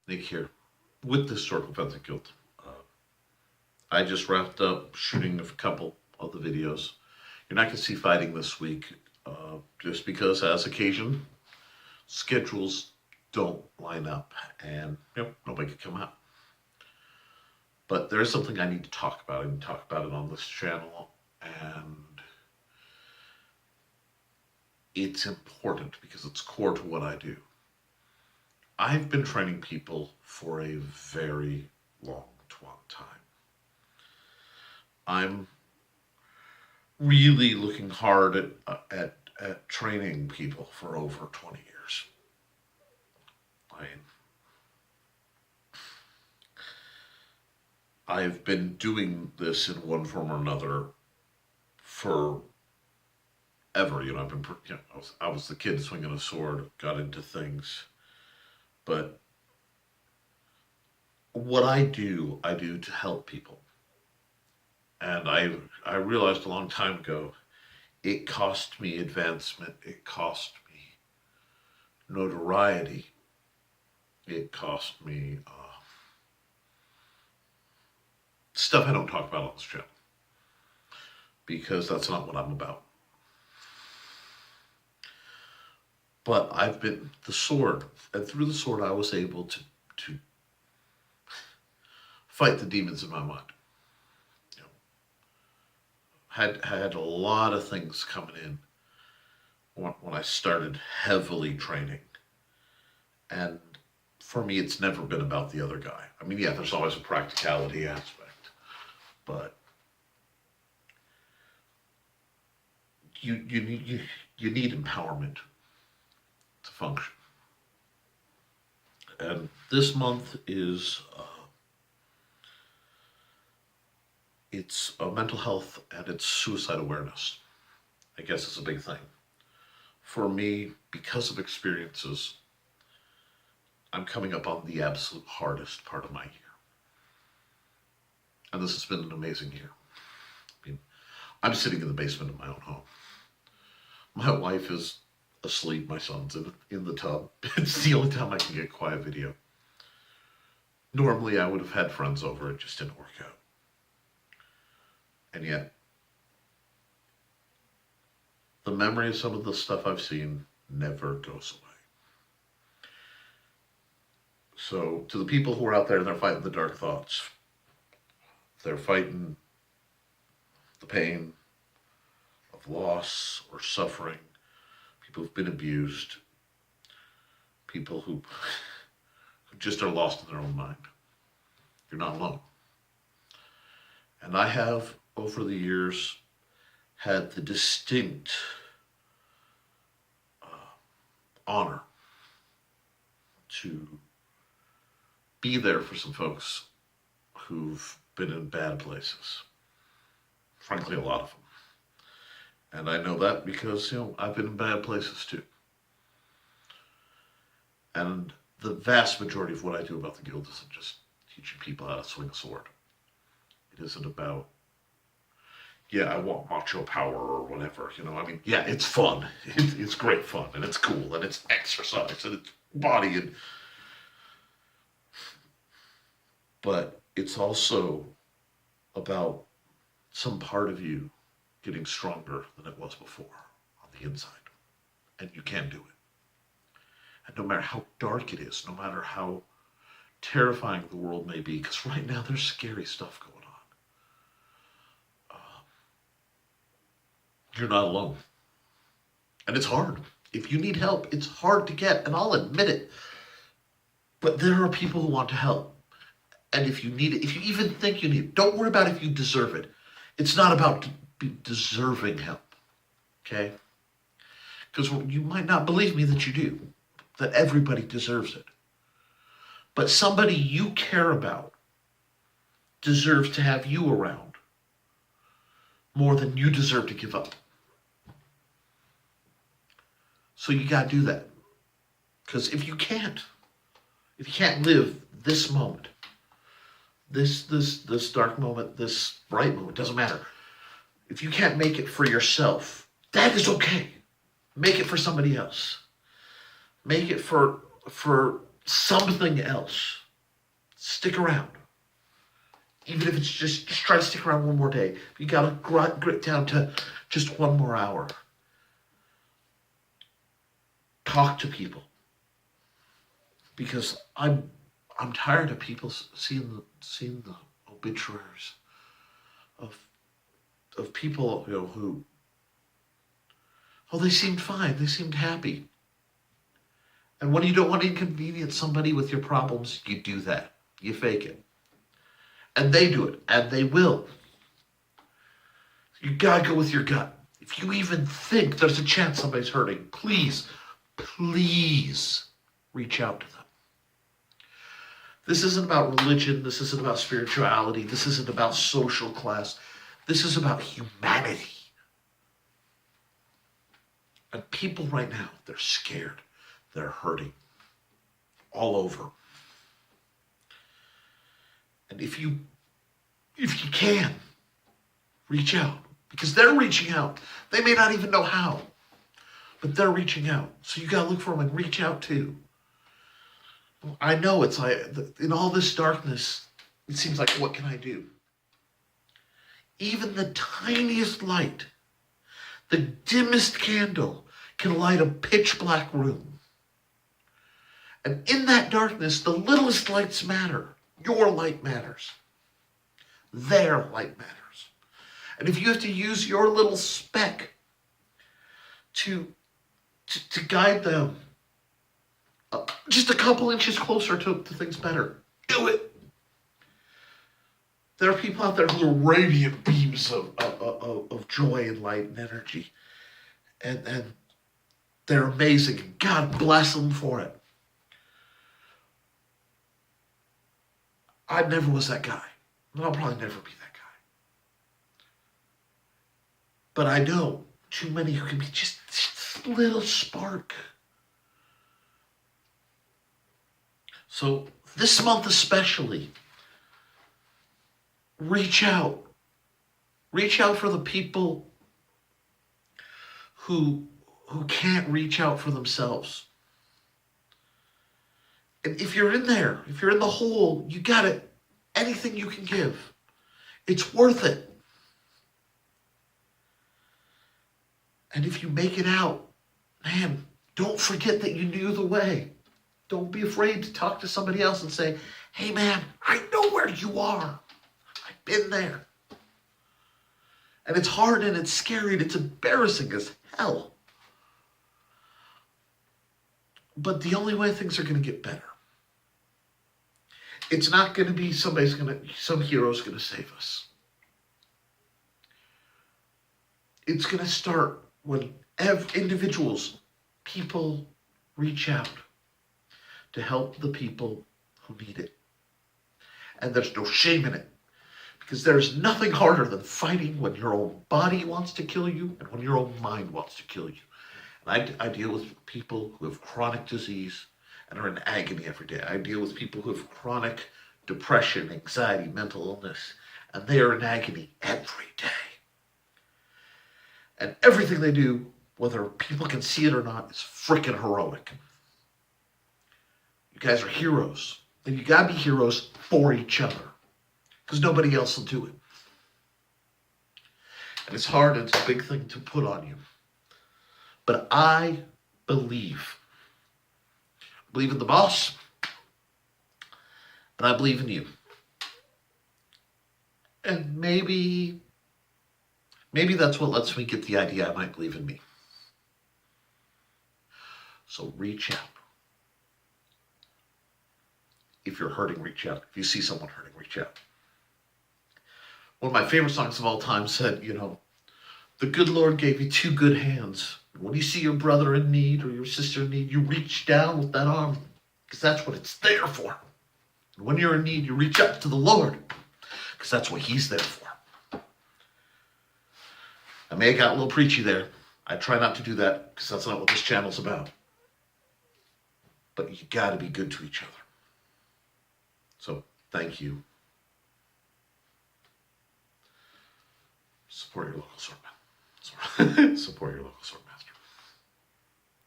Nick here with the Historical Fencing Guild. I just wrapped up shooting a couple of the videos. You're not going to see fighting this week just because, as occasion, schedules don't line up and nobody could come out. But there is something I need to talk about. I need to talk about it on this channel, and it's important because it's core to what I do. I've been training people for a very long time. I'm really looking hard at training people for over 20 years. I've been doing this in one form or another for ever. I was the kid swinging a sword, got into things, but what I do to help people. And I realized a long time ago, it cost me advancement, it cost me notoriety, it cost me stuff I don't talk about on this channel, because that's not what I'm about. But I've been the sword, and through the sword I was able to fight the demons in my mind. Had a lot of things coming in when I started heavily training. And for me, it's never been about the other guy. I mean, yeah, there's always a practicality aspect, but you need empowerment to function. And this month is it's mental health and it's suicide awareness. I guess it's a big thing. For me, because of experiences, I'm coming up on the absolute hardest part of my year. And this has been an amazing year. I mean, I'm sitting in the basement of my own home. My wife is asleep, my son's in the tub. It's the only time I can get quiet video. Normally I would have had friends over, it just didn't work out. And yet, the memory of some of the stuff I've seen never goes away. So, to the people who are out there and they're fighting the dark thoughts, they're fighting the pain of loss or suffering, people who've been abused, people who just are lost in their own mind. You're not alone. And I have, over the years, had the distinct honor to be there for some folks who've been in bad places. Frankly, a lot of them. And I know that because, I've been in bad places too. And the vast majority of what I do about the Guild isn't just teaching people how to swing a sword. It isn't about, I want macho power or whatever, yeah, it's fun. It's great fun, and it's cool, and it's exercise, and it's body, but it's also about some part of you getting stronger than it was before on the inside. And you can do it. And no matter how dark it is, no matter how terrifying the world may be, because right now there's scary stuff going on, you're not alone. And it's hard. If you need help, it's hard to get, and I'll admit it. But there are people who want to help. And if you need it, if you even think you need it, don't worry about if you deserve it. It's not about deserving help, okay? Because you might not believe me that you do, that everybody deserves it. But somebody you care about deserves to have you around more than you deserve to give up. So you got to do that. Because if you can't live this moment, this dark moment, this bright moment, doesn't matter. If you can't make it for yourself, that is okay. Make it for somebody else. Make it for something else. Stick around. Even if it's just try to stick around one more day. You got to grit down to just one more hour. Talk to people. Because I'm tired of people seeing the obituaries of people who they seemed fine, they seemed happy. And when you don't want to inconvenience somebody with your problems, you do that. You fake it. And they do it, and they will. You gotta go with your gut. If you even think there's a chance somebody's hurting, please reach out to them. This isn't about religion. This isn't about spirituality. This isn't about social class. This is about humanity. And people right now, they're scared. They're hurting. All over. And if you can, reach out. Because they're reaching out. They may not even know how. But they're reaching out. So you got to look for them and reach out too. I know it's like, in all this darkness, it seems like, what can I do? Even the tiniest light, the dimmest candle can light a pitch black room. And in that darkness, the littlest lights matter. Your light matters. Their light matters. And if you have to use your little speck to guide them just a couple inches closer to things better, do it. There are people out there who are radiant beams of joy and light and energy. And they're amazing. God bless them for it. I never was that guy. And I'll probably never be that guy. But I know too many who can be just a little spark. So this month especially, reach out. Reach out for the people who can't reach out for themselves. And if you're in there, if you're in the hole, you got it. Anything you can give. It's worth it. And if you make it out, man, don't forget that you knew the way. Don't be afraid to talk to somebody else and say, hey man, I know where you are. I've been there. And it's hard and it's scary and it's embarrassing as hell. But the only way things are going to get better. It's not going to be some hero's going to save us. It's going to start when individuals, people reach out to help the people who need it. And there's no shame in it. Because there's nothing harder than fighting when your own body wants to kill you and when your own mind wants to kill you. And I deal with people who have chronic disease and are in agony every day. I deal with people who have chronic depression, anxiety, mental illness, and they are in agony every day. And everything they do, whether people can see it or not, is freaking heroic. You guys are heroes. And you gotta be heroes for each other. Because nobody else will do it. And it's hard and it's a big thing to put on you. But I believe. I believe in the boss. And I believe in you. And maybe that's what lets me get the idea I might believe in me. So reach out. If you're hurting, reach out. If you see someone hurting, reach out. One of my favorite songs of all time said, the good Lord gave you two good hands. When you see your brother in need or your sister in need, you reach down with that arm because that's what it's there for. And when you're in need, you reach up to the Lord because that's what he's there for. I may have got a little preachy there. I try not to do that because that's not what this channel's about. But you got to be good to each other. So thank you. Support your local sword. Support your local sword.